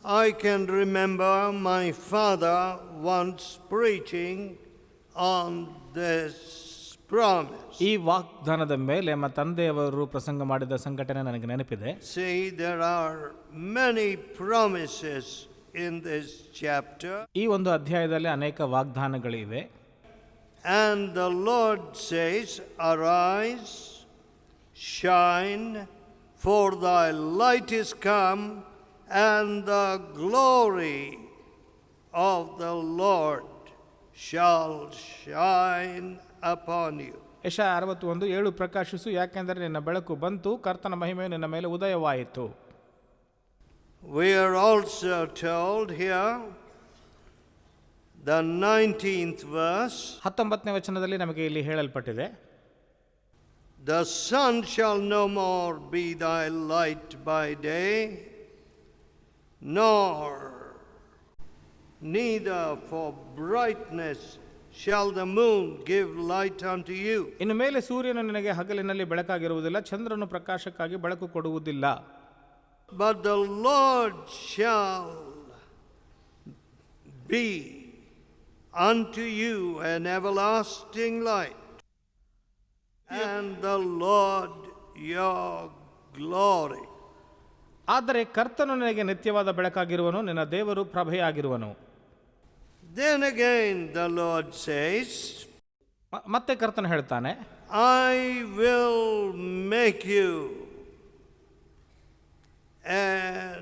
I can remember my father once preaching on this promise. ಈ ವಾಗ್ದಾನದ ಮೇಲೆ ನಮ್ಮ ತಂದೆಯವರು ಪ್ರಸಂಗ ಮಾಡಿದ ಸಂಘಟನೆ ನನಗೆ ನೆನಪಿದೆ. See, there are many promises in this chapter. ಈ ಒಂದು ಅಧ್ಯಾಯದಲ್ಲಿ ಅನೇಕ ವಾಗ್ದಾನಗಳಿವೆ. And the Lord says, "Arise, shine, for thy light is come, and the glory of the Lord shall shine upon you." ಯೆಶಾಯ 61:7 ಪ್ರಕಾಶಿಸು, ಯಾಕೆಂದರೆ ನಿನ್ನ ಬೆಳಕು ಬಂತು, ಕರ್ತನ ಮಹಿಮೆಯು ನಿನ್ನ ಮೇಲೆ ಉದಯವಾಯಿತು. We are also told here, the 19th verse, 19ನೇ ವಚನದಲ್ಲಿ ನಮಗೆ ಇಲ್ಲಿ ಹೇಳಲ್ಪಟ್ಟಿದೆ, "The sun shall no more be thy light by day, nor neither for brightness shall the moon give light unto you." ಇನ್ನು ಮೇಲೆ ಸೂರ್ಯನು ನಿನಗೆ ಹಗಲಿನಲ್ಲಿ ಬೆಳಕಾಗಿರುವುದಿಲ್ಲ, ಚಂದ್ರನು ಪ್ರಕಾಶಕ್ಕಾಗಿ ಬೆಳಕು ಕೊಡುವುದಿಲ್ಲ. But the Lord shall be unto you an everlasting light, and the Lord your glory. ಆದರೆ ಕರ್ತನು ನಿನಗೆ ನಿತ್ಯವಾದ ಬೆಳಕಾಗಿರುವನು, ನಿನ್ನ ದೇವರು ಪ್ರಭೆಯಾಗಿರುವನು. Then again the Lord says, ಮತ್ತೆ ಕರ್ತನು ಹೇಳ್ತಾನೆ, "I will make you an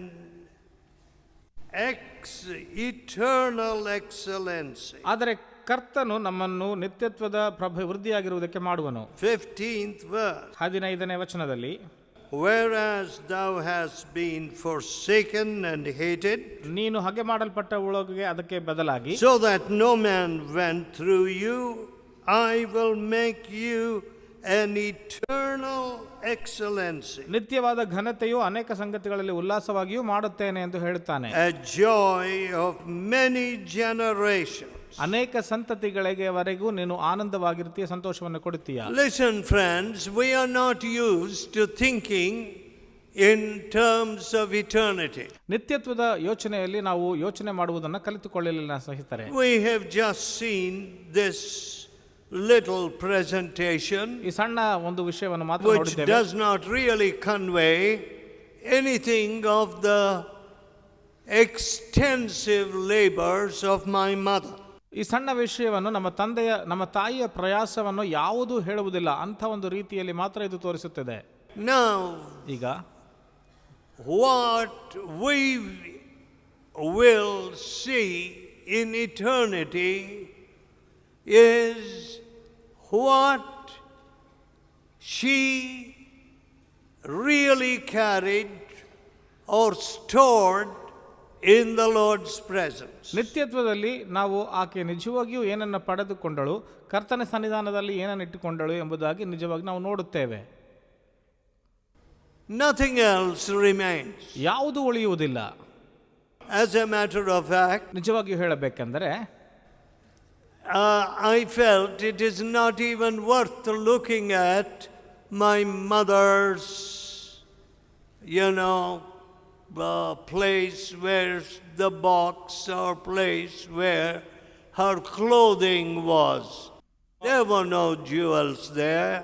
eternal excellency." ಆದರೆ ಕರ್ತನು ನಮ್ಮನ್ನು ನಿತ್ಯತ್ವದ ಪ್ರಭೆ ವೃದ್ಧಿಯಾಗಿರುವುದಕ್ಕೆ ಮಾಡುವನು. 15th verse, 15ನೇ ವಚನದಲ್ಲಿ, "Whereas thou hast been forsaken and hated, ನೀನು ಹಗೆ ಮಾಡಲ್ಪಟ್ಟವಳೊಳಗೆ ಅದಕ್ಕೆ ಬದಲಾಗಿ, so that no man went through you, I will make you an eternal excellency." ನಿತ್ಯವಾದ ಘನತೆಯು ಅನೇಕ ಸಂಗತಿಗಳಲ್ಲಿ ಉಲ್ಲಾಸವಾಗಿಯೂ ಮಾಡುತ್ತೇನೆ ಎಂದು ಹೇಳುತ್ತಾನೆ. A joy of many generations. ಅನೇಕ ಸಂತತಿಗಳಿಗೆವರೆಗೂ ನೀನು ಆನಂದವಾಗಿರ್ತೀಯ, ಸಂತೋಷವನ್ನು ಕೊಡುತ್ತೀಯ. Listen friends, we are not used to thinking in terms of eternity. ನಿತ್ಯತ್ವದ ಯೋಚನೆಯಲ್ಲಿ ನಾವು ಯೋಚನೆ ಮಾಡುವುದನ್ನು ಕಲಿತುಕೊಳ್ಳಲಿಲ್ಲ ಸಹಿತರೆ. We have just seen this little presentation, ಈ ಸಣ್ಣ ಒಂದು ವಿಷಯವನ್ನು ಮಾತ್ರ which ನೋಡಿದ್ದೇವೆ, does not really convey anything of the extensive labors of my mother. ಈ ಸಣ್ಣ ವಿಷಯವನ್ನು ನಮ್ಮ ತಾಯಿಯ ಪ್ರಯಾಸವನ್ನು ಯಾವುದೂ ಹೇಳುವುದಿಲ್ಲ, ಅಂಥ ಒಂದು ರೀತಿಯಲ್ಲಿ ಮಾತ್ರ ಇದು ತೋರಿಸುತ್ತದೆ. Now, ಈಗ what we will see in eternity is what she really carried or stored in the Lord's presence. ನಿತ್ಯತ್ವದಲ್ಲಿ ನಾವು ಆಕೆ ನಿಜವಾಗಿಯೂ ಏನನ್ನು ಪಡೆದುಕೊಂಡಳು, ಕರ್ತನ ಸನ್ನಿಧಾನದಲ್ಲಿ ಏನನ್ನು ಇಟ್ಟುಕೊಂಡಳು ಎಂಬುದಾಗಿ ನಿಜವಾಗಿ ನಾವು ನೋಡುತ್ತೇವೆ. Nothing else remains. ಯಾವುದು ಉಳಿಯುವುದಿಲ್ಲ. As a matter of fact, ನಿಜವಾಗಿಯೂ ಹೇಳಬೇಕೆಂದರೆ I felt it is not even worth looking at my mother's, place where the box or place where her clothing was. There were no jewels there.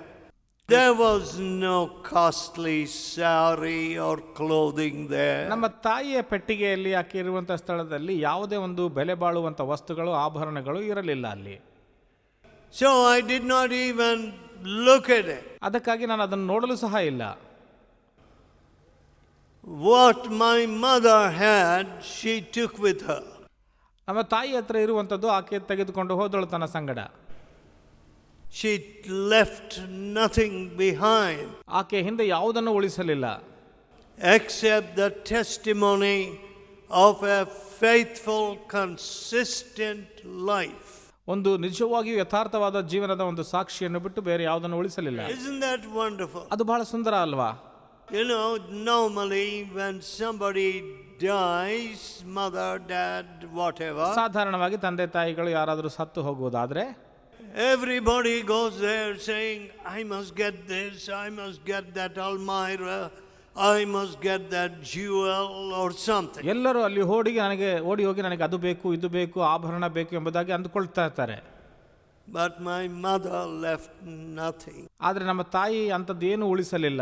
There was no costly saree or clothing there. ನಮ್ಮ ತಾಯಿಯ ಪೆಟ್ಟಿಗೆಯಲ್ಲಿ ಆಕೆ ಇರುವಂತಹ ಸ್ಥಳದಲ್ಲಿ ಯಾವುದೇ ಒಂದು ಬೆಲೆ ಬಾಳುವಂಥ ವಸ್ತುಗಳು, ಆಭರಣಗಳು ಇರಲಿಲ್ಲ ಅಲ್ಲಿ. So I did not even look at it. ಅದಕ್ಕಾಗಿ ನಾನು ಅದನ್ನು ನೋಡಲು ಸಹ ಇಲ್ಲ. What my mother had, she took with her. ನಮ್ಮ ತಾಯಿ ಹತ್ರ ಇರುವಂಥದ್ದು ಆಕೆ ತೆಗೆದುಕೊಂಡು ಹೋದಳು ತನ್ನ ಸಂಗಡ. She left nothing behind ಆಕೆ ಹಿಂದೆ ಯಾವುದನ್ನು ಉಳಿಸಲಿಲ್ಲ, except the testimony of a faithful, consistent life. ಒಂದು ನಿಜವಾಗಿಯೂ ಯಥಾರ್ಥವಾದ ಜೀವನದ ಒಂದು ಸಾಕ್ಷಿಯನ್ನು ಬಿಟ್ಟು ಬೇರೆ ಯಾವುದನ್ನು ಉಳಿಸಲಿಲ್ಲ. Isn't that wonderful? ಅದು ಬಹಳ ಸುಂದರ ಅಲ್ವಾ? Normally when somebody dies, mother, dad, whatever, ಸಾಧಾರಣವಾಗಿ ತಂದೆ ತಾಯಿಗಳು ಯಾರಾದರೂ ಸತ್ತು ಹೋಗುವುದಾದ್ರೆ everybody goes there saying, I must get this, I must get that Almira, I must get that jewel or something. ಎಲ್ಲರೂ ಅಲ್ಲಿ ಓಡಿ ಹೋಗಿ ನನಗೆ ಅದು ಬೇಕು ಇದು ಬೇಕು ಆಭರಣ ಬೇಕು ಎಂಬುದಾಗಿ ಅಂದುಕೊಳ್ತಾ ಇರ್ತಾರೆ. But my mother left nothing. ಆದರೆ ನಮ್ಮ ತಾಯಿ ಅಂಥದ್ದೇನು ಉಳಿಸಲಿಲ್ಲ.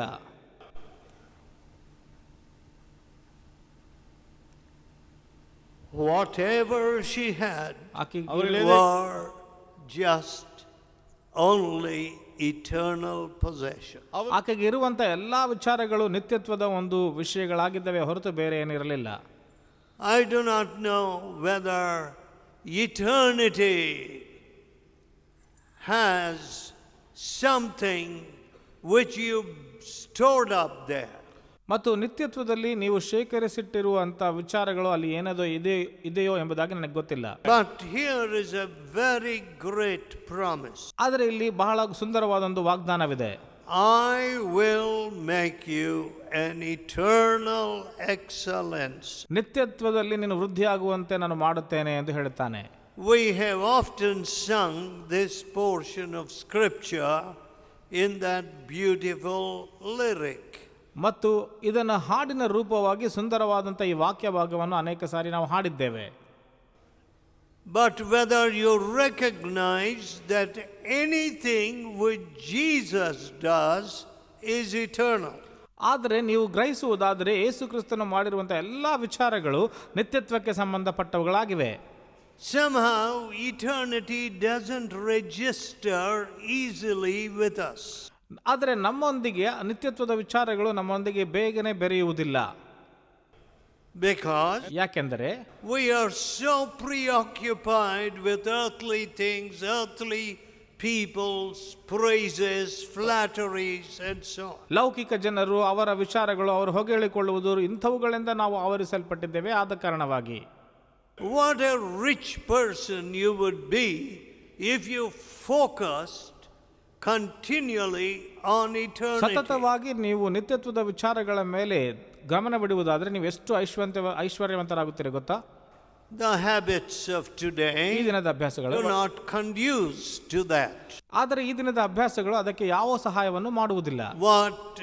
Whatever she had ಆಕೆಗೆ were just only eternal possession. ಆಕೆಗೆ ಇರುವಂಥ ಎಲ್ಲ ವಿಚಾರಗಳು ನಿತ್ಯತ್ವದ ಒಂದು ವಿಷಯಗಳಾಗಿದ್ದವೆ ಹೊರತು ಬೇರೆ ಏನಿರಲಿಲ್ಲ. I do not know whether eternity has something which you stored up there. ಮತ್ತು ನಿತ್ಯತ್ವದಲ್ಲಿ ನೀವು ಶೇಖರಿಸಿಟ್ಟಿರುವಂಥ ವಿಚಾರಗಳು ಅಲ್ಲಿ ಏನದೋ ಇದೆಯೋ ಎಂಬುದಾಗಿ ನನಗೆ ಗೊತ್ತಿಲ್ಲ. But here is a very great promise. ಆದರೆ ಇಲ್ಲಿ ಬಹಳ ಸುಂದರವಾದ ಒಂದು ವಾಗ್ದಾನವಿದೆ. I will make you an eternal excellence. ನಿತ್ಯತ್ವದಲ್ಲಿ ನೀನು ವೃದ್ಧಿಯಾಗುವಂತೆ ನಾನು ಮಾಡುತ್ತೇನೆ ಎಂದು ಹೇಳುತ್ತಾನೆ. We have often sung this portion of scripture in that beautiful lyric. ಮತ್ತು ಇದನ್ನು ಹಾಡಿನ ರೂಪವಾಗಿ ಸುಂದರವಾದಂಥ ಈ ವಾಕ್ಯ ಭಾಗವನ್ನು ಅನೇಕ ಸಾರಿ ನಾವು ಹಾಡಿದ್ದೇವೆ. But whether you recognize that anything which Jesus does is eternal. ಆದರೆ ನೀವು ಗ್ರಹಿಸುವುದಾದರೆ ಯೇಸು ಕ್ರಿಸ್ತನು ಮಾಡಿರುವಂಥ ಎಲ್ಲ ವಿಚಾರಗಳು ನಿತ್ಯತ್ವಕ್ಕೆ ಸಂಬಂಧಪಟ್ಟವುಗಳಾಗಿವೆ. Somehow eternity doesn't register easily with us. ಆದರೆ ನಮ್ಮೊಂದಿಗೆ ನಿತ್ಯತ್ವದ ವಿಚಾರಗಳು ನಮ್ಮೊಂದಿಗೆ ಬೇಗನೆ ಬೆರೆಯುವುದಿಲ್ಲ. Because ಯಾಕೆಂದರೆ we are so preoccupied with earthly things, earthly people's praises, flatteries and so on. ಲೌಕಿಕ ಜನರು ಅವರ ವಿಚಾರಗಳು ಅವರು ಹೊಗಳಿಕೊಳ್ಳುವುದು ಇಂಥವುಗಳಿಂದ ನಾವು ಆವರಿಸಲ್ಪಟ್ಟಿದ್ದೇವೆ. ಆದ ಕಾರಣವಾಗಿ What a rich person you would be if you focused continually on eternity. ಸತತವಾಗಿ ನೀವು ನಿತ್ಯತ್ವದ ವಿಚಾರಗಳ ಮೇಲೆ ಗಮನ ಬಿಡುವುದಾದರೆ ನೀವು ಎಷ್ಟು ಐಶ್ವರ್ಯವಂತರಾಗುತ್ತೀರಿ ಗೊತ್ತಾ? The habits of today ಈ ದಿನದ ಅಭ್ಯಾಸಗಳು do not conduce to that. ಆದರೆ ಈ ದಿನದ ಅಭ್ಯಾಸಗಳು ಅದಕ್ಕೆ ಯಾವ ಸಹಾಯವನ್ನು ಮಾಡುವುದಿಲ್ಲ. What,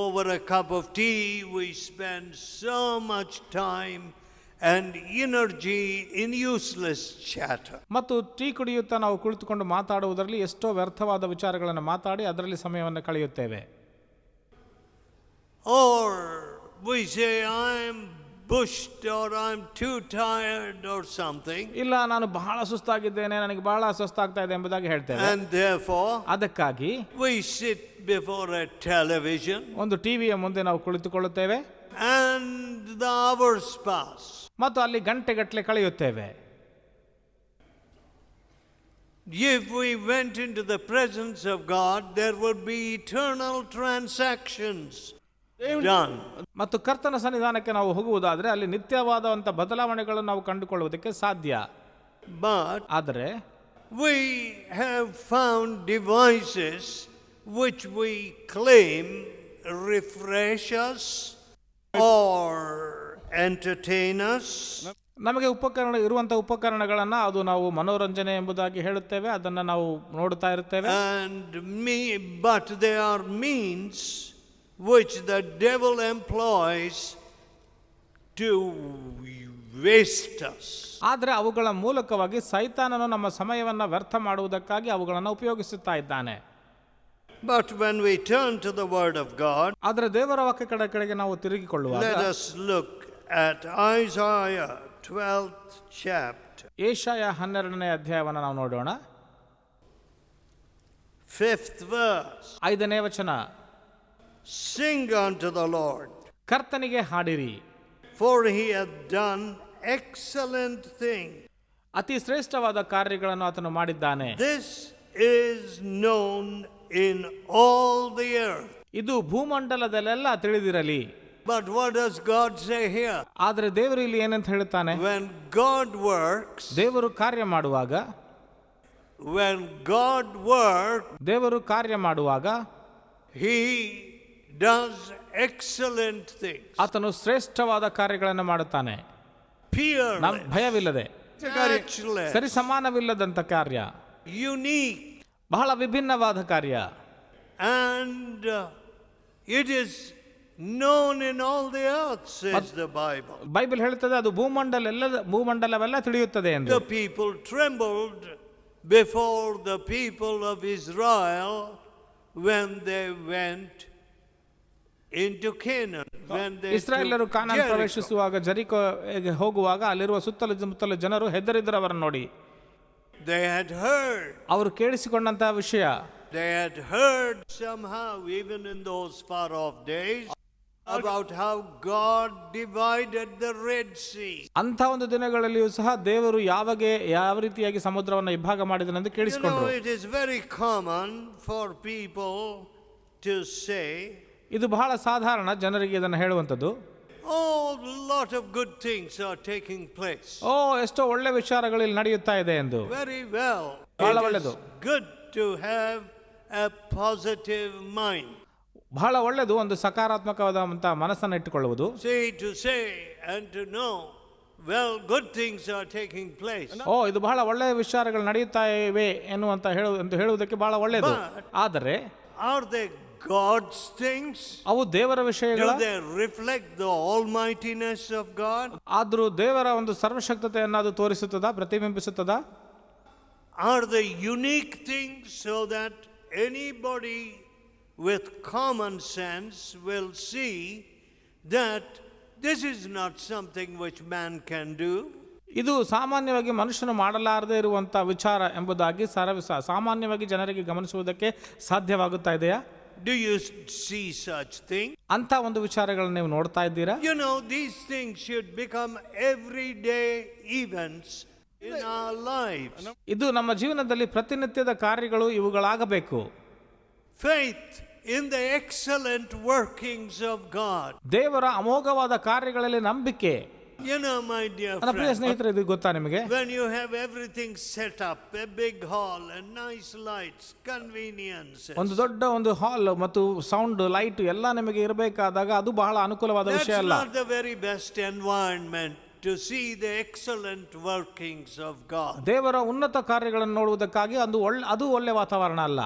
over a cup of tea we spend so much time and energy in useless chatter. ಮತ್ತು ಟೀ ಕುಡಿಯುತ್ತಾ ನಾವು ಕುಳಿತುಕೊಂಡು ಮಾತಾಡುವುದರಲ್ಲಿ ಎಷ್ಟೋ ವ್ಯರ್ಥವಾದ ವಿಚಾರಗಳನ್ನು ಮಾತಾಡಿ ಅದರಲ್ಲಿ ಸಮಯವನ್ನು ಕಳೆಯುತ್ತೇವೆ. Or we say I'm bushed or I'm too tired or something. ಇಲ್ಲ ನಾನು ಬಹಳ ಸುಸ್ತಾಗಿದ್ದೇನೆ, ನನಗೆ ಬಹಳ ಸುಸ್ತಾಗ್ತಾ ಇದೆ ಎಂಬುದಾಗಿ ಹೇಳ್ತೇವೆ. And therefore ಅದಕ್ಕಾಗಿ we sit before a television ಒಂದು ಟಿವಿಯ ಮುಂದೆ ನಾವು ಕುಳಿತುಕೊಳ್ಳುತ್ತೇವೆ and the hours pass. ಮತ್ತು ಅಲ್ಲಿ ಗಂಟೆಗಟ್ಟಲೆ ಕಳೆಯುತ್ತೇವೆ. If we went into the presence of God, there would be eternal transactions done. ಮತ್ತು ಕರ್ತನ ಸನ್ನಿಧಾನಕ್ಕೆ ನಾವು ಹೋಗುವುದಾದರೆ ಅಲ್ಲಿ ನಿತ್ಯವಾದಂಥ ಬದಲಾವಣೆಗಳನ್ನು ನಾವು ಕಂಡುಕೊಳ್ಳುವುದಕ್ಕೆ ಸಾಧ್ಯ. But ಆದರೆ we have found devices which we claim refresh us or entertain us. ನಮಗೆ ಇರುವಂಥ ಉಪಕರಣಗಳನ್ನು ಅದು ನಾವು ಮನೋರಂಜನೆ ಎಂಬುದಾಗಿ ಹೇಳುತ್ತೇವೆ, ಅದನ್ನು ನಾವು ನೋಡುತ್ತಾ ಇರುತ್ತೇವೆ. But they are means which the devil employs to waste us. ಆದರೆ ಅವುಗಳ ಮೂಲಕವಾಗಿ ಸೈತಾನನು ನಮ್ಮ ಸಮಯವನ್ನು ವ್ಯರ್ಥ ಮಾಡುವುದಕ್ಕಾಗಿ ಅವುಗಳನ್ನು ಉಪಯೋಗಿಸುತ್ತಾ ಇದ್ದಾನೆ. But when we turn to the word of God, ಆದರೆ ದೇವರ ವಾಕ್ಯದ ಕಡೆಗೆ ನಾವು ತಿರುಗಿಕೊಳ್ಳುವಾಗ let us look at Isaiah 12th chapter. ಯೆಶಾಯ 12ನೇ ಅಧ್ಯಾಯವನ್ನು ನಾವು ನೋಡೋಣ. 5th verse. 5ನೇ ವಚನ. Sing unto the Lord, ಕರ್ತನಿಗೆ ಹಾಡಿರಿ, for he hath done excellent things. ಅತಿ ಶ್ರೇಷ್ಠವಾದ ಕಾರ್ಯಗಳನ್ನು ಆತನು ಮಾಡಿದ್ದಾನೆ. This is known in all the earth. ಇದು ಭೂಮಂಡಲದಲ್ಲೆಲ್ಲ ತಿಳಿದಿರಲಿ. But what does God say here? ಆದರೆ ದೇವರು ಇಲ್ಲಿ ಏನಂತ ಹೇಳುತ್ತಾನೆ? When God works, ದೇವರು ಕಾರ್ಯ ಮಾಡುವಾಗ, ದೇವರು ಕಾರ್ಯ ಮಾಡುವಾಗ he does excellent things. ಆತನು ಶ್ರೇಷ್ಠವಾದ ಕಾರ್ಯಗಳನ್ನು ಮಾಡುತ್ತಾನೆ. ಭಯವಿಲ್ಲದೆ, ಸರಿ ಸಮಾನವಿಲ್ಲದಂತ ಕಾರ್ಯ, unique, ಬಹಳ ವಿಭಿನ್ನವಾದ ಕಾರ್ಯ. and it is known in all the earth, says the Bible. Bible ಹೇಳ್ತದೆ ಅದು ಭೂಮಂಡಲವೆಲ್ಲ ತಿಳಿಯುತ್ತದೆ ಎಂದು. The people trembled before the people of Israel when they went into Canaan. ಇಸ್ರಾಯೇಲರು ಕಾನಾನ್ ಪ್ರವೇಶಿಸುವಾಗ ಜೆರಿಕೋಗೆ ಹೋಗುವಾಗ ಅಲ್ಲಿರುವ ಸುತ್ತಲ ಜನರು ಹೆದರಿದ್ರು ಅವರನ್ನು ನೋಡಿ. They had heard. ಅವರು ಕೇಳಿಸಿಕೊಂಡಂತಹ ವಿಷಯ. They had heard somehow, even in those far off days, about how God divided the Red Sea. ಅಂತ ಒಂದು ದಿನಗಳಲ್ಲಿಯೂ ಸಹ ದೇವರು ಯಾವ ರೀತಿಯಾಗಿ ಸಮುದ್ರವನ್ನು ಇಬ್ಬಾಗ ಮಾಡಿದನೆಂದು ಕೇಳಿಸಿಕೊಂಡರು. It is very common for people to say, ಇದು ಬಹಳ ಸಾಧಾರಣ ಜನರಿಗೆ ಇದನ್ನು ಹೇಳುವಂಥದ್ದು. Oh, lot of good things are taking place. ಎಷ್ಟೋ ಒಳ್ಳೆ ವಿಚಾರಗಳು ಇಲ್ಲಿ ನಡೆಯುತ್ತಾ ಇದೆ ಎಂದು. Very well. ಬಹಳ It ಒಳ್ಳೆಯದು. is good to have a positive mind. ಬಹಳ ಒಳ್ಳೆಯದು ಒಂದು ಸಕಾರಾತ್ಮಕವಾದಂತಹ ಮನಸ್ಸನ್ನು ಇಟ್ಟುಕೊಳ್ಳುವುದು. To say and to know, well, good things are taking place. ಇದು ಬಹಳ ಒಳ್ಳೆಯ ವಿಚಾರಗಳು ನಡೆಯುತ್ತಾ ಇವೆ ಎಂದು ಹೇಳುವುದಕ್ಕೆ ಬಹಳ ಒಳ್ಳೆಯದು. ಆದರೆ are they God's things? ಅವು ದೇವರ ವಿಷಯಗಳು. Do they reflect the almightiness of God? ಆದರೂ ದೇವರ ಒಂದು ಸರ್ವಶಕ್ತತೆಯನ್ನು ಅದು ತೋರಿಸುತ್ತದಾ, ಪ್ರತಿಬಿಂಬಿಸುತ್ತದಾ? Are they unique things so that anybody with common sense will see that this is not something which man can do? ಇದು ಸಾಮಾನ್ಯವಾಗಿ ಮನುಷ್ಯನು ಮಾಡಲಾರದೇ ಇರುವಂತಹ ವಿಚಾರ ಎಂಬುದಾಗಿ ಸಾಮಾನ್ಯವಾಗಿ ಜನರಿಗೆ ಗಮನಿಸುವುದಕ್ಕೆ ಸಾಧ್ಯವಾಗುತ್ತಾ ಇದೆಯಾ? Do you see such things? ಅಂತ ಒಂದು ವಿಚಾರಗಳನ್ನು ನೀವು ನೋಡ್ತಾ ಇದ್ದೀರಾ? These things should become everyday events in our lives. ಇದು ನಮ್ಮ ಜೀವನದಲ್ಲಿ ಪ್ರತಿನಿತ್ಯದ ಕಾರ್ಯಗಳು ಇವುಗಳಾಗಬೇಕು. Faith in the excellent workings of God. ದೇವರ ಅಮೋಘವಾದ ಕಾರ್ಯಗಳಲ್ಲಿ ನಂಬಿಕೆ. My dear ನನ್ನ ಪ್ರಿಯ ಸ್ನೇಹಿತರೆ, ಇದು ಗೊತ್ತಾ ನಿಮಗೆ? When you have everything set up, a big hall and nice lights, conveniences. ಒಂದು ದೊಡ್ಡ ಒಂದು ಹಾಲ್ ಮತ್ತು ಸೌಂಡ್ ಲೈಟ್ ಎಲ್ಲ ನಿಮಗೆ ಇರಬೇಕಾದಾಗ ಅದು ಬಹಳ ಅನುಕೂಲವಾದ ವಿಷಯ ಅಲ್ಲ. That's not the very best environment to see the excellent workings of God. ದೇವರ ಉನ್ನತ ಕಾರ್ಯಗಳನ್ನು ನೋಡುವುದಕ್ಕಾಗಿ ಅದು ಒಳ್ಳೆ ವಾತಾವರಣ ಅಲ್ಲ.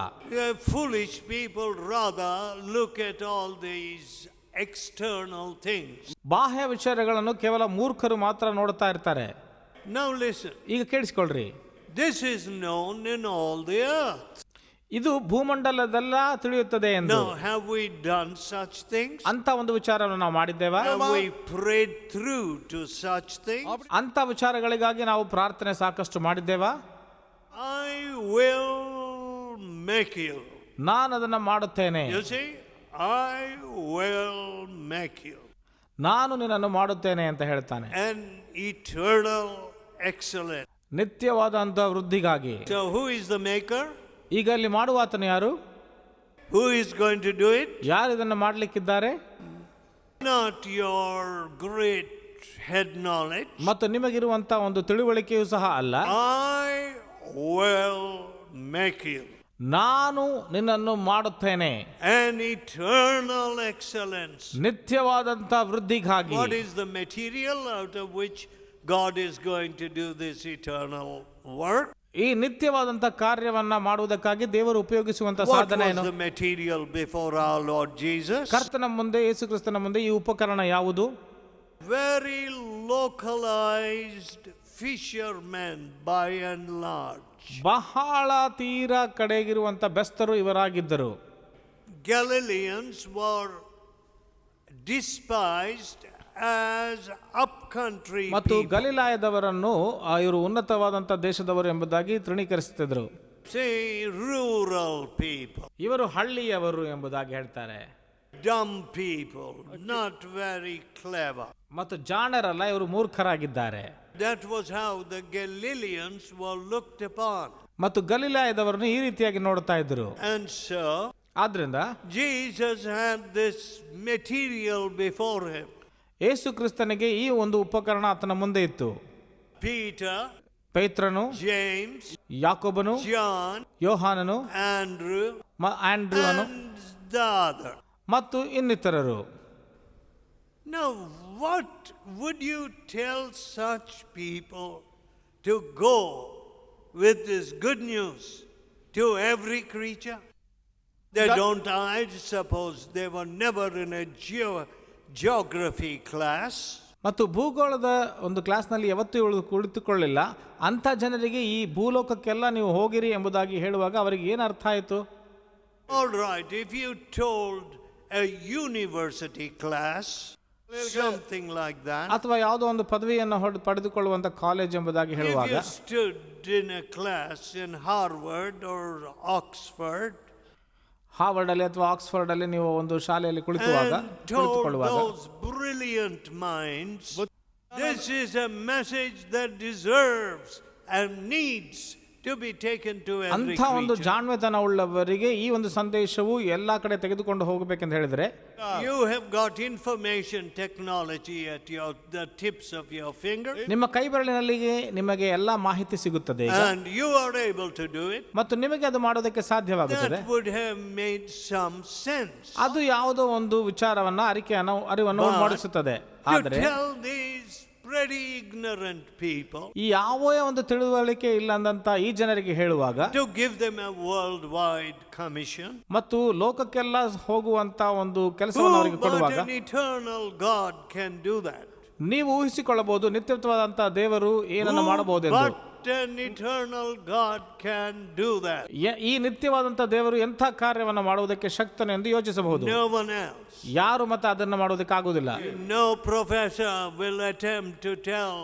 Foolish people rather look at all these external things. ಬಾಹ್ಯ ವಿಚಾರಗಳನ್ನು ಕೇವಲ ಮೂರ್ಖರು ಮಾತ್ರ ನೋಡ್ತಾ ಇರ್ತಾರೆ. Now listen. ಈಗ ಕೇಳಿಸಿಕೊಳ್ಳ್ರಿ. This is known in all the earth. ಇದು ಭೂಮಂಡಲದೆಲ್ಲ ತಿಳಿಯುತ್ತದೆ ಎಂದು. Now have we done such things? ಅಂತ ಒಂದು ವಿಚಾರವನ್ನು ನಾವು ಮಾಡಿದ್ದೇವಾ? Have we prayed through to such things? ಅಂತ ವಿಚಾರಗಳಿಗಾಗಿ ನಾವು ಪ್ರಾರ್ಥನೆ ಸಾಕಷ್ಟು ಮಾಡಿದ್ದೇವಾ? I will make you. ನಾನು ಅದನ್ನು ಮಾಡುತ್ತೇನೆ. You see? I will make you. ನಾನು ನಿನ್ನನ್ನು ಮಾಡುತ್ತೇನೆ ಅಂತ ಹೇಳ್ತಾನೆ. An eternal excellence. ನಿತ್ಯವಾದಂತಹ ವೃದ್ಧಿಗಾಗಿ. So who is the maker? ಈಗ ಇಲ್ಲಿ ಮಾಡುವಾತನು ಯಾರು? Who is going to do it? ಯಾರು ಇದನ್ನು ಮಾಡಲಿಕ್ಕಿದ್ದಾರೆ? Not your great head knowledge. ಮತ್ತು ನಿಮಗಿರುವಂತ ಒಂದು ತಿಳುವಳಿಕೆಯೂ ಸಹ ಅಲ್ಲ. I will make you. ನಾನು ನಿನ್ನನ್ನು ಮಾಡುತ್ತೇನೆ. An eternal excellence. ನಿತ್ಯವಾದಂತ ವೃದ್ಧಿಗಾಗಿ. What is the material out of which God is going to do this eternal work? ಈ ನಿತ್ಯವಾದಂತ ಕಾರ್ಯವನ್ನ ಮಾಡುವುದಕ್ಕಾಗಿ ದೇವರು ಉಪಯೋಗಿಸುವಂತ ಸಾಧನ ಏನು? What was the material before our Lord Jesus? ಕರ್ತನ ಮುಂದೆ, ಯೇಸು ಕ್ರಿಸ್ತನ ಮುಂದೆ ಈ ಉಪಕರಣ ಯಾವುದು? Very localized fishermen by and large. ಬಹಳ ತೀರ ಕಡೆಗಿರುವಂತ ಬೆಸ್ತರು ಇವರಾಗಿದ್ದರು. Galileans were despised as upcountry ಮತ್ತು people. ಗಲಿಲಾಯದವರನ್ನು ಇವರು ಉನ್ನತವಾದಂತ ದೇಶದವರು ಎಂಬುದಾಗಿ ತೃಣೀಕರಿಸುತ್ತಿದ್ದರು. Say rural people. ಇವರು ಹಳ್ಳಿಯವರು ಎಂಬುದಾಗಿ ಹೇಳ್ತಾರೆ. Dumb people, not very clever. ಮತ್ತು ಜಾಣರಲ್ಲ, ಇವರು ಮೂರ್ಖರಾಗಿದ್ದಾರೆ. That was how the Galileans were looked upon. ಮತ್ತು ಗಲಿಲಾಯದವರನ್ನು ಈ ರೀತಿಯಾಗಿ ನೋಡ್ತಾ ಇದ್ರು. And so ಆದ್ರಿಂದ Jesus had this material before him. ಯೇಸು ಕ್ರಿಸ್ತನಿಗೆ ಈ ಒಂದು ಉಪಕರಣ ಆತನ ಮುಂದೆ ಇತ್ತು. Peter, ಪೇತ್ರನು, James, ಯಾಕೋಬನು, John, ಯೋಹಾನನು, Andrew, ಆಂಡ್ರೂನು and the other. ಮತ್ತು ಇನ್ನಿತರರು. Now, what would you tell such people to go with this good news to every creature? They don't, I suppose they were never in a geography class. ಮತ್ತು ಭೂಗೋಳದ ಒಂದು ಕ್ಲಾಸ್ನಲ್ಲಿ ಯಾವತ್ತೂ ಕುಳಿತುಕೊಳ್ಳಿಲ್ಲ. ಅಂಥ ಜನರಿಗೆ ಈ ಭೂಲೋಕಕ್ಕೆಲ್ಲ ನೀವು ಹೋಗಿರಿ ಎಂಬುದಾಗಿ ಹೇಳುವಾಗ ಅವರಿಗೆ ಏನು ಅರ್ಥ ಆಯಿತು? All right, if you told a university class, something like that. ಅಥವಾ ಯಾವುದೋ ಒಂದು ಪದವಿಯನ್ನು ಪಡೆದುಕೊಳ್ಳುವಂಥ ಕಾಲೇಜ್ ಎಂಬುದಾಗಿ ಹೇಳುವಾಗ, if you stood in a class in Harvard or Oxford, Harvard ಅಲ್ಲಿ ಅಥವಾ ಆಕ್ಸ್ಫರ್ಡ್ ಅಲ್ಲಿ ನೀವು ಒಂದು ಶಾಲೆಯಲ್ಲಿ ಕುಳಿತುಕೊಳ್ಳುವಾಗ, those brilliant minds, this is a message that deserves and needs to be taken to every ಅಂಥ ಒಂದು creature. ಜಾಣ್ಮೆತನ ಉಳ್ಳವರಿಗೆ ಈ ಒಂದು ಸಂದೇಶವು ಎಲ್ಲ ಕಡೆ ತೆಗೆದುಕೊಂಡು ಹೋಗಬೇಕೆಂದು ಹೇಳಿದರೆ, You have got information technology at the tips of your finger, ನಿಮ್ಮ ಕೈ ಬೆರಳಿನಲ್ಲಿಗೆ ನಿಮಗೆ ಎಲ್ಲ ಮಾಹಿತಿ ಸಿಗುತ್ತದೆ ಈಗ. and you are able to do it. ಮತ್ತು ನಿಮಗೆ ಅದು ಮಾಡೋದಕ್ಕೆ ಸಾಧ್ಯವಾಗುತ್ತದೆ. That would have made some sense. ಅದು ಯಾವುದೋ ಒಂದು ವಿಚಾರವನ್ನ ಅರಿವನ್ನು ಮಾಡಿಸುತ್ತದೆ. To ಆದರೆ tell these pretty ignorant people, ಈ ಯಾವ ಒಂದು ತಿಳುವಳಿಕೆ ಇಲ್ಲಂದಂತ ಈ ಜನರಿಗೆ ಹೇಳುವಾಗ, to give them a worldwide commission, ಮತ್ತು ಲೋಕಕ್ಕೆಲ್ಲ ಹೋಗುವಂತ ಒಂದು ಕೆಲಸವನ್ನು ಅವರಿಗೆ but ಕೊಡುವಾಗ, an eternal God can do that. ನೀವು ಊಹಿಸಿಕೊಳ್ಳಬಹುದು ನಿತ್ಯತ್ವದಂತ ದೇವರು ಏನನ್ನು ಮಾಡಬಹುದೆಂದು. But an eternal God can do that. ಈ ನಿತ್ಯವಾದಂತ ದೇವರು ಎಂಥ ಕಾರ್ಯವನ್ನು ಮಾಡುವುದಕ್ಕೆ ಶಕ್ತನು ಎಂದು ಯೋಚಿಸಬಹುದು. No one else. ಯಾರು ಮತ್ತೆ ಅದನ್ನು ಮಾಡೋದಕ್ಕೆ ಆಗುವುದಿಲ್ಲ. No professor will attempt to tell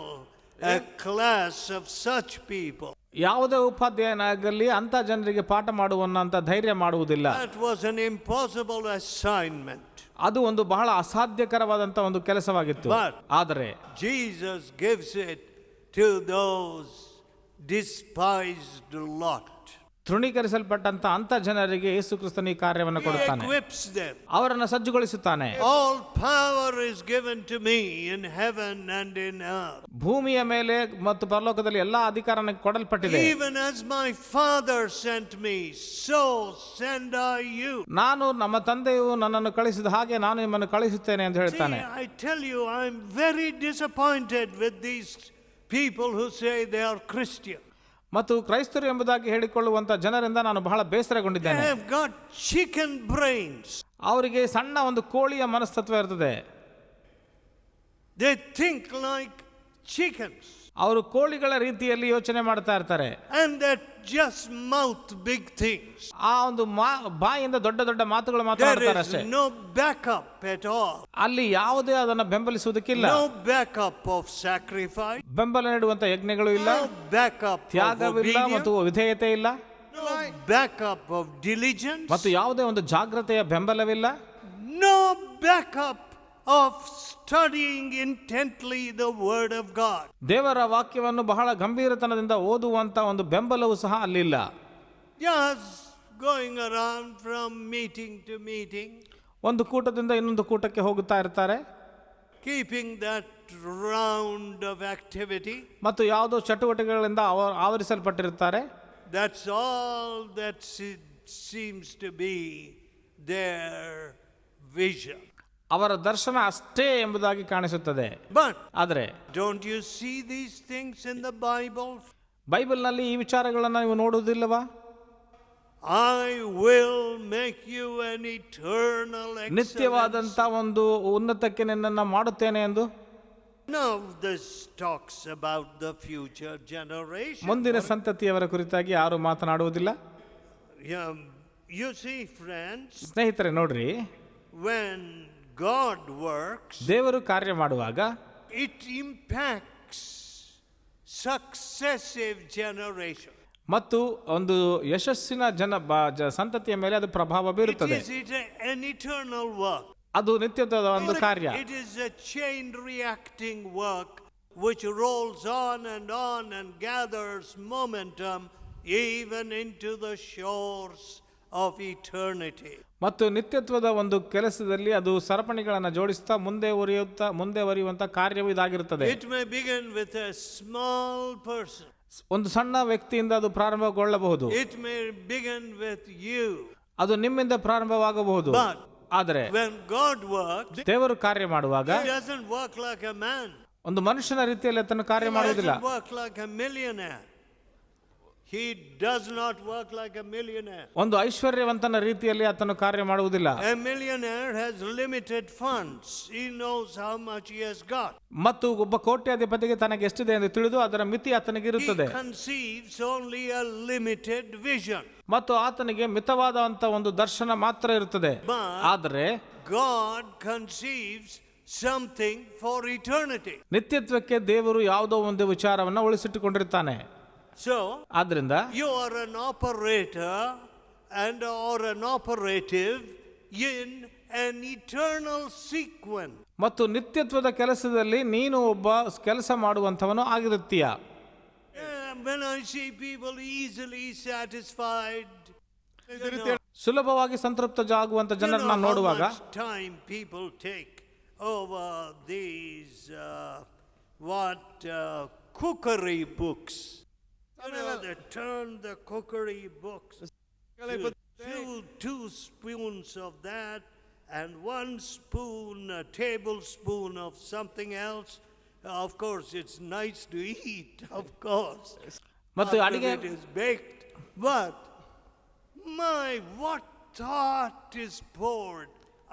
a class of such people. ಯಾವುದೇ ಉಪಾಧ್ಯಾಯನಾಗಲಿ ಅಂತ ಜನರಿಗೆ ಪಾಠ ಮಾಡುವನ್ನಂತ ಧೈರ್ಯ ಮಾಡುವುದಿಲ್ಲ. That was an impossible assignment. ಅದು ಒಂದು ಬಹಳ ಅಸಾಧ್ಯಕರವಾದಂತ ಒಂದು ಕೆಲಸವಾಗಿತ್ತು. ಆದರೆ Jesus gives it to those despised lot. ತೃಣೀಕರಿಸಲ್ಪಟ್ಟಂತ ಅಂತ ಜನರಿಗೆ ಯೇಸು ಕ್ರಿಸ್ತನು ಈ ಕಾರ್ಯವನ್ನು ಕೊಡುತ್ತಾನೆ. He equips them. ಅವರನ್ನು ಸಜ್ಜುಗೊಳಿಸುತ್ತಾನೆ. All power is given to me in heaven and in earth. ಭೂಮಿಯ ಮೇಲೆ ಮತ್ತು ಪರಲೋಕದಲ್ಲಿ ಎಲ್ಲಾ ಅಧಿಕಾರ ನನಗೆ ಕೊಡಲ್ಪಟ್ಟಿದೆ. Even as my Father sent me, so send I you. ನಾನು ನಮ್ಮ ತಂದೆಯು ನನ್ನನ್ನು ಕಳಿಸಿದ ಹಾಗೆ ನಾನು ನಿಮ್ಮನ್ನು ಕಳಿಸುತ್ತೇನೆ ಎಂದು ಹೇಳ್ತಾನೆ. See, I tell you, I'm very disappointed with these people who say they are Christian. ಮತ್ತು ಕ್ರೈಸ್ತರು ಎಂಬುದಾಗಿ ಹೇಳಿಕೊಳ್ಳುವಂತ ಜನರಿಂದ ನಾನು ಬಹಳ ಬೇಸರಗೊಂಡಿದ್ದೇನೆ. They have got chicken brains. ಅವರಿಗೆ ಸಣ್ಣ ಒಂದು ಕೋಳಿಯ ಮನಸ್ತತ್ವ ಇರ್ತದೆ. They think like chickens. ಅವರು ಕೋಳಿಗಳ ರೀತಿಯಲ್ಲಿ ಯೋಚನೆ ಮಾಡ್ತಾ ಇರ್ತಾರೆ. And they just mouth big things. ಆ ಒಂದು ಬಾಯಿಂದ ದೊಡ್ಡ ದೊಡ್ಡ ಮಾತುಗಳು ಮಾತಾಡ್ತಾರೆ ಅಷ್ಟೇ. There is no backup at all. ಅಲ್ಲಿ ಯಾವುದೇ ಅದನ್ನು ಬೆಂಬಲಿಸುವುದಕ್ಕಿಲ್ಲ. No backup of sacrifice. ಬೆಂಬಲ ನೀಡುವಂತ ಯಜ್ಞಗಳು ಇಲ್ಲ. No backup of ತ್ಯಾಗವಿಲ್ಲ ಮತ್ತು obedience. ವಿಧೇಯತೆ ಇಲ್ಲ. No backup of diligence. ಮತ್ತು ಯಾವುದೇ ಒಂದು ಜಾಗ್ರತೆಯ ಬೆಂಬಲವಿಲ್ಲ. No backup of studying intently the word of God. ದೇವರ ವಾಕ್ಯವನ್ನು ಬಹಳ ಗಂಭೀರತನದಿಂದ ಓದುವಂತ ಒಂದು ಬೆಂಬಲವೂ ಸಹ ಅಲ್ಲಿಲ್ಲ. Just going around from meeting to meeting. ಒಂದು ಕೂಟದಿಂದ ಇನ್ನೊಂದು ಕೂಟಕ್ಕೆ ಹೋಗುತ್ತಾ ಇರ್ತಾರೆ. Keeping that round of activity. ಮತ್ತು ಯಾವುದೋ ಚಟುವಟಿಕೆಗಳಿಂದ ಆವರಿಸಲ್ಪಟ್ಟಿರುತ್ತಾರೆ. That's all that seems to be their vision. ಅವರ ದರ್ಶನ ಅಷ್ಟೇ ಎಂಬುದಾಗಿ ಕಾಣಿಸುತ್ತದೆ. But ಆದರೆ don't you see these things in the Bible? ಬೈಬಲ್ನಲ್ಲಿ ಈ ವಿಚಾರಗಳನ್ನು ನೀವು ನೋಡುವುದಿಲ್ಲವಾ? I will make you an eternal excellence. ನಿತ್ಯವಾದಂತ ಒಂದು ಉನ್ನತಕ್ಕೆ ನಿನ್ನನ್ನು ಮಾಡುತ್ತೇನೆ ಎಂದು. Now this talks about the future generation. ಮುಂದಿನ ಸಂತತಿಯವರ ಕುರಿತಾಗಿ ಯಾರು ಮಾತನಾಡುವುದಿಲ್ಲ. You see, friends, ಸ್ನೇಹಿತರೆ ನೋಡ್ರಿ, when God works, ದೇವರು ಕಾರ್ಯ ಮಾಡುವಾಗ it impacts successive generation. ಮತ್ತು ಒಂದು ಯಶಸ್ಸಿನ ಸಂತತಿಯ ಮೇಲೆ ಅದು ಪ್ರಭಾವ ಬೀರುತ್ತದೆ. It is an eternal work. ಅದು ನಿತ್ಯದ ಒಂದು ಕಾರ್ಯ. It is a chain reacting work which rolls on and gathers momentum even into the shores of eternity. ಮತ್ತು ನಿತ್ಯತ್ವದ ಒಂದು ಕೆಲಸದಲ್ಲಿ ಅದು ಸರಪಣಿಗಳನ್ನು ಜೋಡಿಸ್ತಾ ಮುಂದೆ ಒರೆಯುವಂತ ಕಾರ್ಯವು ಇದಾಗಿರುತ್ತದೆ. It may begin with a small person. ಒಂದು ಸಣ್ಣ ವ್ಯಕ್ತಿಯಿಂದ ಅದು ಪ್ರಾರಂಭಗೊಳ್ಳಬಹುದು. It may begin with you. ಅದು ನಿಮ್ಮಿಂದ ಪ್ರಾರಂಭವಾಗಬಹುದು. ಆದರೆ when God works, ದೇವರು ಕಾರ್ಯ ಮಾಡುವಾಗ he doesn't work like a man. ಒಂದು ಮನುಷ್ಯನ ರೀತಿಯಲ್ಲಿ ಆತನು ಕಾರ್ಯ ಮಾಡುವುದಿಲ್ಲ. He doesn't work like a millionaire. He does not work like a millionaire. ಒಂದು ಐಶ್ವರ್ಯವಂತನ ರೀತಿಯಲ್ಲಿ ಆತನು ಕಾರ್ಯ ಮಾಡುವುದಿಲ್ಲ. A millionaire has limited funds. He knows how much he has got. ಮತ್ತು ಒಬ್ಬ ಕೋಟ್ಯಾಧಿಪತಿಗೆ ತನಗೆ ಎಷ್ಟಿದೆ ಎಂದು ತಿಳಿದು ಅದರ ಮಿತಿ ಆತನಿಗೆ He ಇರುತ್ತದೆ. conceives only a limited vision. ಮತ್ತು ಆತನಿಗೆ ಮಿತವಾದಂತ ಒಂದು ದರ್ಶನ ಮಾತ್ರ ಇರುತ್ತದೆ. ಆದರೆ God conceives something for eternity. ನಿತ್ಯತ್ವಕ್ಕೆ ದೇವರು ಯಾವುದೋ ಒಂದು ವಿಚಾರವನ್ನ ಉಳಿಸಿಟ್ಟುಕೊಂಡಿರ್ತಾನೆ. So, ಆದ್ರಿಂದ you are an operator or an operative in an eternal sequence. ಮತ್ತು ನಿತ್ಯತ್ವದ ಕೆಲಸದಲ್ಲಿ ನೀನು ಒಬ್ಬ ಕೆಲಸ ಮಾಡುವಂತವನು ಆಗಿರುತ್ತೀಯ. When I see people easily satisfied, ಸುಲಭವಾಗಿ ಸಂತೃಪ್ತರಾಗುವಂತ ಜನರನ್ನ ನೋಡುವಾಗ time people take over these cookery books. They turn the cookery books. Fill 2 spoons of that and 1 spoon, a tablespoon of something else. Of course, it's nice to eat, of course. ಮತ್ತು After ಅಡಿಗೆ it is baked. But what thought is poured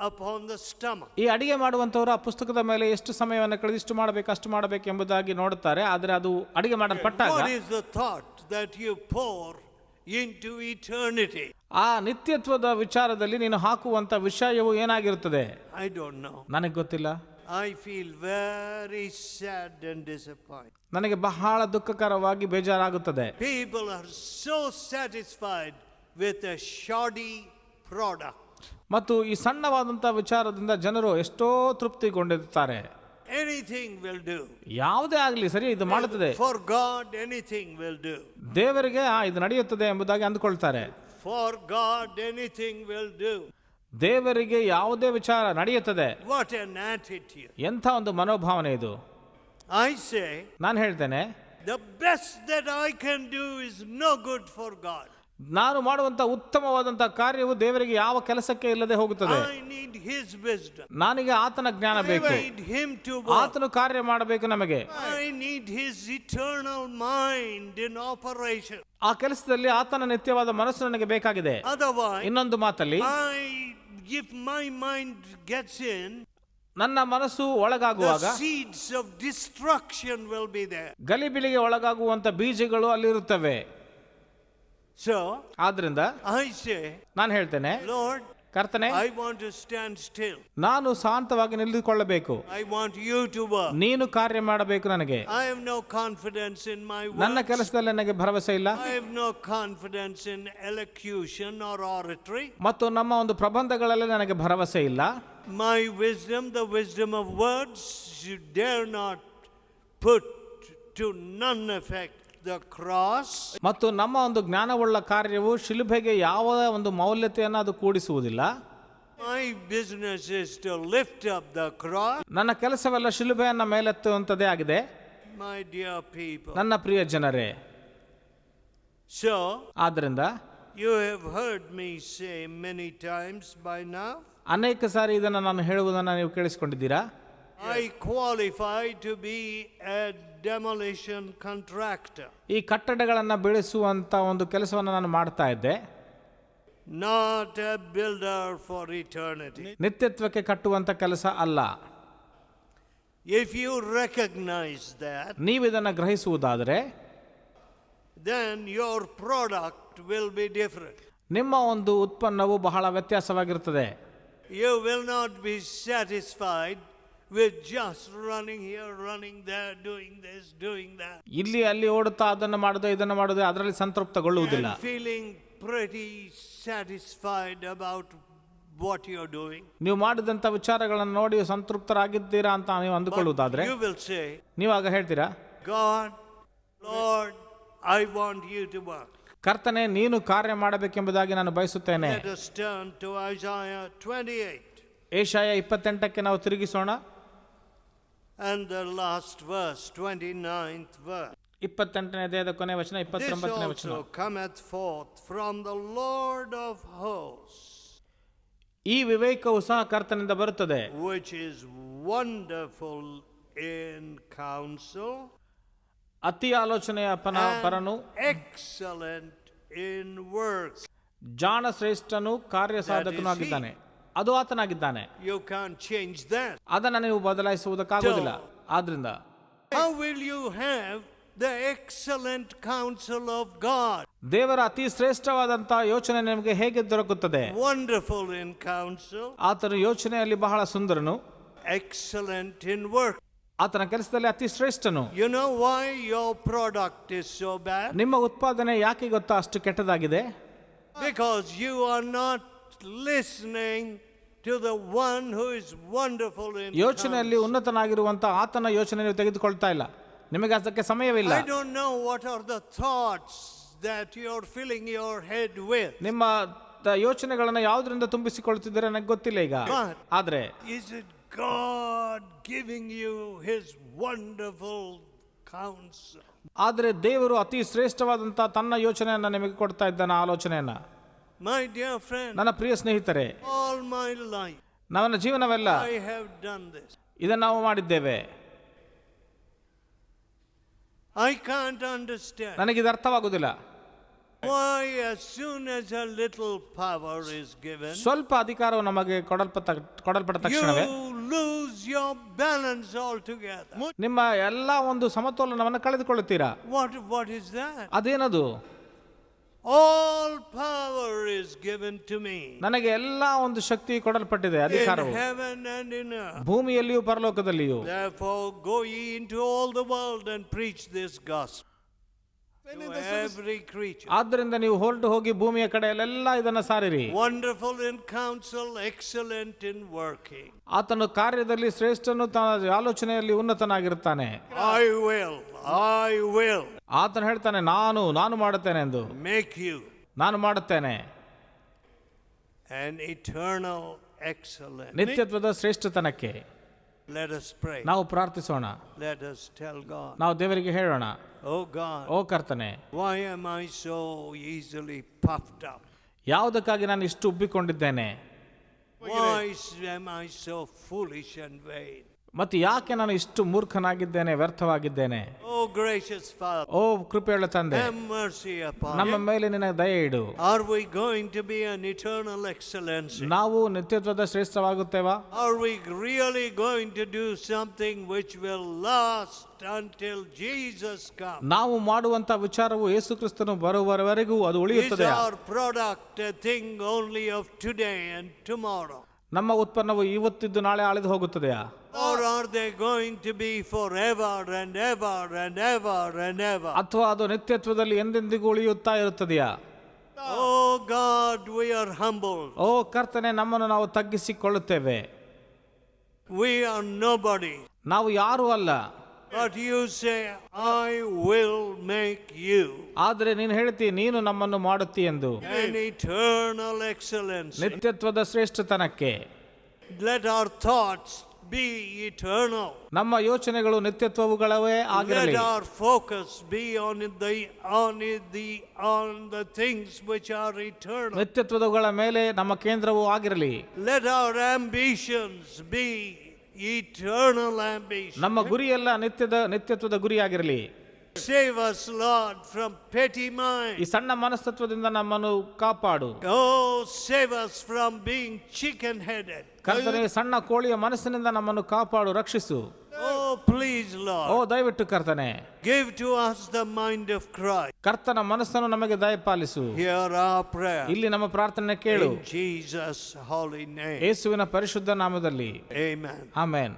upon the stomach? ಈ ಅಡಿಗೆ ಮಾಡುವಂತವರು ಆ ಪುಸ್ತಕದ ಮೇಲೆ ಎಷ್ಟು ಸಮಯವನ್ನು ಕಳೆದು ಇಷ್ಟು ಮಾಡಬೇಕು ಅಷ್ಟು ಮಾಡಬೇಕು ಎಂಬುದಾಗಿ ನೋಡುತ್ತಾರೆ. ಆದರೆ ಅದು ಅಡಿಗೆ ಮಾಡಲ್ಪಟ್ಟಾಗ What is the thought that you pour into eternity? ಆ ನಿತ್ಯತ್ವದ ವಿಚಾರದಲ್ಲಿ ನೀನು ಹಾಕುವಂತ ವಿಷಯವು ಏನಾಗಿರುತ್ತದೆ? I don't know. ನನಗೆ ಗೊತ್ತಿಲ್ಲ. I feel very sad and disappointed. ನನಗೆ ಬಹಳ ದುಃಖಕರವಾಗಿ ಬೇಜಾರಾಗುತ್ತದೆ. People are so satisfied with a shoddy product. ಮತ್ತು ಈ ಸಣ್ಣವಾದಂಥ ವಿಚಾರದಿಂದ ಜನರು ಎಷ್ಟೋ ತೃಪ್ತಿಗೊಂಡಿರುತ್ತಾರೆ. Anything will do. ಯಾವುದೇ ಆಗಲಿ ಸರಿ ಇದು ಮಾಡುತ್ತದೆ. For God, anything will do. ದೇವರಿಗೆ ಇದು ನಡೆಯುತ್ತದೆ ಎಂಬುದಾಗಿ ಅಂದುಕೊಳ್ತಾರೆ. For God, anything will do. ದೇವರಿಗೆ ಯಾವುದೇ ವಿಚಾರ ನಡೆಯುತ್ತದೆ. What an attitude. ಎಂಥ ಒಂದು ಮನೋಭಾವನೆ ಇದು. I say, ನಾನು ಹೇಳ್ತೇನೆ, the best that I can do is no good for God. ನಾನು ಮಾಡುವಂತ ಉತ್ತಮವಾದಂತ ಕಾರ್ಯವು ದೇವರಿಗೆ ಯಾವ ಕೆಲಸಕ್ಕೆ ಇಲ್ಲದೆ ಹೋಗುತ್ತದೆ. I need His wisdom. ನನಗೆ ಆತನ ಜ್ಞಾನ I ಬೇಕು. need Him to work. ಆತನು ಕಾರ್ಯ ಮಾಡಬೇಕು ನಮಗೆ. I need His eternal mind in operation. ಆ ಕೆಲಸದಲ್ಲಿ ಆತನ ನಿತ್ಯವಾದ ಮನಸ್ಸು ನನಗೆ ಬೇಕಾಗಿದೆ. Otherwise, ಇನ್ನೊಂದು ಮಾತಲ್ಲಿ if my mind gets in, ನನ್ನ ಮನಸ್ಸು ಒಳಗಾಗುವಾಗ the seeds of destruction will be there. ಗಲಿಬಿಲಿಗೆ ಒಳಗಾಗುವಂತ ಬೀಜಗಳು ಅಲ್ಲಿರುತ್ತವೆ. So, ಆದ್ರಿಂದ I say, ನಾನು ಹೇಳ್ತೇನೆ, Lord, ಕರ್ತನೆ, I want to stand still. ನಾನು ಶಾಂತವಾಗಿ ನಿಲ್ಲುಕೊಳ್ಳಬೇಕು. I want you to work. ನೀನು ಕಾರ್ಯ ಮಾಡಬೇಕು ನನಗೆ. I have no confidence in my ನನ್ನ words. ಕೆಲಸದಲ್ಲಿ ನನಗೆ ಭರವಸೆ ಇಲ್ಲ. I have no confidence in elocution or oratory. ಮತ್ತು ನಮ್ಮ ಒಂದು ಪ್ರಬಂಧಗಳಲ್ಲಿ ನನಗೆ ಭರವಸೆ ಇಲ್ಲ. My wisdom, the wisdom of words, you dare not put to none effect the cross. ಮತ್ತು ನಮ್ಮ ಒಂದು ಜ್ಞಾನವುಳ್ಳ ಕಾರ್ಯವು ಶಿಲುಬೆಗೆ ಯಾವ ಒಂದು ಮೌಲ್ಯತೆಯನ್ನು ಅದು ಕೂಡಿಸುವುದಿಲ್ಲ. My business is to lift up the cross. ನನ್ನ ಕೆಲಸವೆಲ್ಲ ಶಿಲುಬೆಯನ್ನ ಮೇಲೆತ್ತುವಂಥದ್ದೇ ಆಗಿದೆ. My dear people. ನನ್ನ ಪ್ರಿಯ ಜನರೇ, So, ಆದ್ದರಿಂದ you have heard me say many times by now, ಅನೇಕ ಸಾರಿ ಇದನ್ನು ನಾನು ಹೇಳುವುದನ್ನು ನೀವು ಕೇಳಿಸಿಕೊಂಡಿದ್ದೀರಾ. I qualify to be a demolition contractor. ಈ ಕಟ್ಟಡಗಳನ್ನು ಬೆಳೆಸುವಂತ ಒಂದು ಕೆಲಸವನ್ನು ನಾನು ಮಾಡ್ತಾ ಇದ್ದೆ. Not a builder for eternity. ನಿತ್ಯತ್ವಕ್ಕೆ ಕಟ್ಟುವಂತ ಕೆಲಸ ಅಲ್ಲ. If you recognize that, ನೀವು ಇದನ್ನು ಗ್ರಹಿಸುವುದಾದರೆ then your product will be different. ನಿಮ್ಮ ಒಂದು ಉತ್ಪನ್ನವು ಬಹಳ ವ್ಯತ್ಯಾಸವಾಗಿರುತ್ತದೆ. You will not be satisfied with just running here, running there, doing this, doing that. ಇಲ್ಲಿ ಅಲ್ಲಿ ಓಡುತ್ತಾ ಅದನ್ನು ಮಾಡೋದು ಇದನ್ನು ಮಾಡೋದು ಅದರಲ್ಲಿ ಸಂತೃಪ್ತಗೊಳ್ಳುವುದಿಲ್ಲ. And feeling pretty satisfied about what you're doing. ನೀವು ಮಾಡಿದಂಥ ವಿಚಾರಗಳನ್ನು ನೋಡಿ ಸಂತೃಪ್ತರಾಗಿದ್ದೀರಾ ಅಂತ ನೀವು ಅಂದುಕೊಳ್ಳುವುದಾದ್ರೆ You will say, ನೀವಾಗ ಹೇಳ್ತೀರಾ, God, Lord, I want you to work. ಕರ್ತನೆ, ನೀನು ಕಾರ್ಯ ಮಾಡಬೇಕೆಂಬುದಾಗಿ ನಾನು ಬಯಸುತ್ತೇನೆ. Let us turn to Isaiah 28. Yeshaya 28ಕ್ಕೆ ನಾವು ತಿರುಗಿಸೋಣ. And the last verse, 29th verse. 28ನೇ ಅಧ್ಯಾಯದ ಕೊನೆ ವಚನ, This 29ನೇ ವಚನ. also cometh forth from the Lord of hosts, ಈ ವಿವೇಕವು ಸಹ ಕರ್ತನಿಂದ ಬರುತ್ತದೆ, which is wonderful in counsel ಅತಿ ಆಲೋಚನೆಯ ಪರನು, excellent in works. ಜಾಣ ಶ್ರೇಷ್ಠನು, ಕಾರ್ಯ ಸಾಧಕನು ಆಗಿದ್ದಾನೆ. ಅದು ಆತನಾಗಿದ್ದಾನೆ. You can't change that. ಅದನ್ನು ನೀವು ಬದಲಾಯಿಸುವುದಕ್ಕಾಗುವುದಿಲ್ಲ. ಆದ್ರಿಂದ How will you have the excellent counsel of God? ದೇವರ ಅತಿ ಶ್ರೇಷ್ಠವಾದಂತಹ ಯೋಚನೆ ನಿಮಗೆ ಹೇಗೆ ದೊರಕುತ್ತದೆ? Wonderful in counsel, ಆತನ ಯೋಚನೆಯಲ್ಲಿ ಬಹಳ ಸುಂದರನು, excellent in work. ಆತನ ಕೆಲಸದಲ್ಲಿ ಅತಿ ಶ್ರೇಷ್ಠನು. You know why your product is so bad? ನಿಮ್ಮ ಉತ್ಪಾದನೆ ಯಾಕೆ ಗೊತ್ತಾ ಅಷ್ಟು ಕೆಟ್ಟದಾಗಿದೆ? Because you are not listening to the one who is wonderful in ಯೋಚನೆಯಲ್ಲಿ ಉನ್ನತನಾಗಿರುವಂತಹ ಆತನ ಯೋಚನೆ ನೀವು ತೆಗೆದುಕೊಳ್ತಾ ಇಲ್ಲ. ನಿಮಗೆ ಅದಕ್ಕೆ ಸಮಯವಿಲ್ಲ. I don't know what are the thoughts that you are filling your head with. ನಿಮ್ಮ ಯೋಚನೆಗಳನ್ನು ಯಾವುದರಿಂದ ತುಂಬಿಸಿಕೊಳ್ತಿದ್ದೀರಾ ನನಗೆ ಗೊತ್ತಿಲ್ಲ ಈಗ. ಆದ್ರೆ is it God giving you his wonderful counsel? ಆದ್ರೆ ದೇವರು ಅತಿ ಶ್ರೇಷ್ಠವಾದಂತಹ ತನ್ನ ಯೋಚನೆಯನ್ನ ನಿಮಗೆ ಕೊಡ್ತಾ ಇದ್ದಾನ, ಆಲೋಚನೆಯನ್ನ. My dear friend, ನನ್ನ ಪ್ರಿಯ ಸ್ನೇಹಿತರೆ, all my life ನನ್ನ ಜೀವನವೆಲ್ಲ I have done this. ಇದನ್ನು ನಾವು ಮಾಡಿದ್ದೇವೆ. I can't understand ನನಗಿದು ಅರ್ಥವಾಗುವುದಿಲ್ಲ. why as soon as a little power is given, ಸ್ವಲ್ಪ ಅಧಿಕಾರವು ನಮಗೆ ಕೊಡಲ್ಪಟ್ಟ ತಕ್ಷಣವೇ you lose your balance altogether. ನಿಮ್ಮ ಎಲ್ಲ ಒಂದು ಸಮತೋಲನವನ್ನು ಕಳೆದುಕೊಳ್ಳುತ್ತೀರಾ. What is that? ಅದೇನದು? All power is given to me ನನಗೆ ಎಲ್ಲ ಒಂದು ಶಕ್ತಿ ಕೊಡಲ್ಪಟ್ಟಿದೆ, in ಅಧಿಕಾರವು heaven and in earth. ಭೂಮಿಯಲ್ಲಿಯೂ ಪರಲೋಕದಲ್ಲಿಯೂ. Therefore go ye into all the world and preach this gospel to every creature. ಆದ್ದರಿಂದ ನೀವು ಹೊರಟು ಹೋಗಿ ಭೂಮಿಯ ಕಡೆಯಲ್ಲೆಲ್ಲ ಇದನ್ನು ಸಾರಿರಿ. Wonderful in counsel, excellent in working. ಆತನು ಕಾರ್ಯದಲ್ಲಿ ಶ್ರೇಷ್ಠನು, ತನ್ನ ಆಲೋಚನೆಯಲ್ಲಿ ಉನ್ನತನಾಗಿರುತ್ತಾನೆ. I will ಆತನು ಹೇಳ್ತಾನೆ, ನಾನು ಮಾಡುತ್ತೇನೆ ಎಂದು. make you ನಾನು ಮಾಡುತ್ತೇನೆ. an eternal excellence. ನಿತ್ಯತ್ವದ ಶ್ರೇಷ್ಠತನಕ್ಕೆ Let us pray. ನಾವು ಪ್ರಾರ್ಥಿಸೋಣ. Let us tell God, ನಾವು ದೇವರಿಗೆ ಹೇಳೋಣ, oh God, ಓ ಕರ್ತನೆ, why am I so easily puffed up? ಯಾವುದಕ್ಕಾಗಿ ನಾನು ಇಷ್ಟು ಉಬ್ಬಿಕೊಂಡಿದ್ದೇನೆ? Why am I so foolish and vain? ಮತ್ತು ಯಾಕೆ ನಾನು ಇಷ್ಟು ಮೂರ್ಖನಾಗಿದ್ದೇನೆ, ವ್ಯರ್ಥವಾಗಿದ್ದೇನೆ? Oh gracious Father, ಓ ಕೃಪೆಯುಳ್ಳ ತಂದೆ, have mercy upon ನಮ್ಮ us. ಮೇಲೆ ನಿನ್ನ ದಯೆ ಇಡು. Are we going to be an eternal excellence? ನಾವು ನಿತ್ಯತ್ವದ ಶ್ರೇಷ್ಠವಾಗುತ್ತೇವಾ? Are we really going to do something which will last until Jesus comes? ನಾವು ಮಾಡುವಂತ ವಿಚಾರವು ಯೇಸು ಕ್ರಿಸ್ತನು ಬರುವವರೆಗೂ ಅದು Is ಉಳಿಯುತ್ತದೆ. our product a thing only of today and tomorrow? ನಮ್ಮ ಉತ್ಪನ್ನವು ಇವತ್ತಿದ್ದು ನಾಳೆ ಅಳಿದು ಹೋಗುತ್ತದೆಯಾ? Or are they going to be forever and ever and ever and ever? ಅಥವಾ ಅದು ನಿತ್ಯತ್ವದಲ್ಲಿ ಎಂದೆಂದಿಗೂ ಉಳಿಯುತ್ತಾ ಇರುತ್ತದೆಯಾ? Oh God, we are humbled. ಓ ಕರ್ತನೆ, ನಮ್ಮನ್ನು ನಾವು ತಗ್ಗಿಸಿಕೊಳ್ಳುತ್ತೇವೆ. We are nobody. ನಾವು ಯಾರೂ ಅಲ್ಲ. But you say, I will make you ಆದರೆ ನೀನು ಹೇಳ್ತಿ, ನೀನು ನಮ್ಮನ್ನು ಮಾಡುತ್ತಿ ಎಂದು. an eternal excellence. ನಿತ್ಯತ್ವದ ಶ್ರೇಷ್ಠತನಕ್ಕೆ Let our thoughts be eternal. ನಮ್ಮ ಯೋಚನೆಗಳು ನಿತ್ಯತ್ವವುಗಳವೇ ಆಗಿರಲಿ. Let our focus be on the things which are eternal. ನಿತ್ಯತ್ವಗಳ ಮೇಲೆ ನಮ್ಮ ಕೇಂದ್ರವು ಆಗಿರಲಿ. Let our ambitions be eternal ambition. ನಮ್ಮ ಗುರಿಯೆಲ್ಲ ನಿತ್ಯತ್ವದ ಗುರಿಯಾಗಿರಲಿ. Save us, Lord, from petty ಈ minds. ಸಣ್ಣ ಮನಸ್ತತ್ವದಿಂದ ನಮ್ಮನ್ನು ಕಾಪಾಡು. Oh, save us from being chicken-headed. ಕರ್ತನೆ, ಸಣ್ಣ ಕೋಳಿಯ ಮನಸ್ಸಿನಿಂದ ನಮ್ಮನ್ನು ಕಾಪಾಡು, ರಕ್ಷಿಸು. Oh, please, ಓ Lord, ದಯವಿಟ್ಟು ಕರ್ತನೆ, give to us the mind of Christ. ಕರ್ತನ ಮನಸ್ಸನ್ನು ನಮಗೆ ದಯಪಾಲಿಸು. Hear our prayer. ಇಲ್ಲಿ ನಮ್ಮ ಪ್ರಾರ್ಥನೆ ಕೇಳು. In Jesus' holy name. ಯೇಸುವಿನ ಪರಿಶುದ್ಧ ನಾಮದಲ್ಲಿ Amen. ಆಮೆನ್.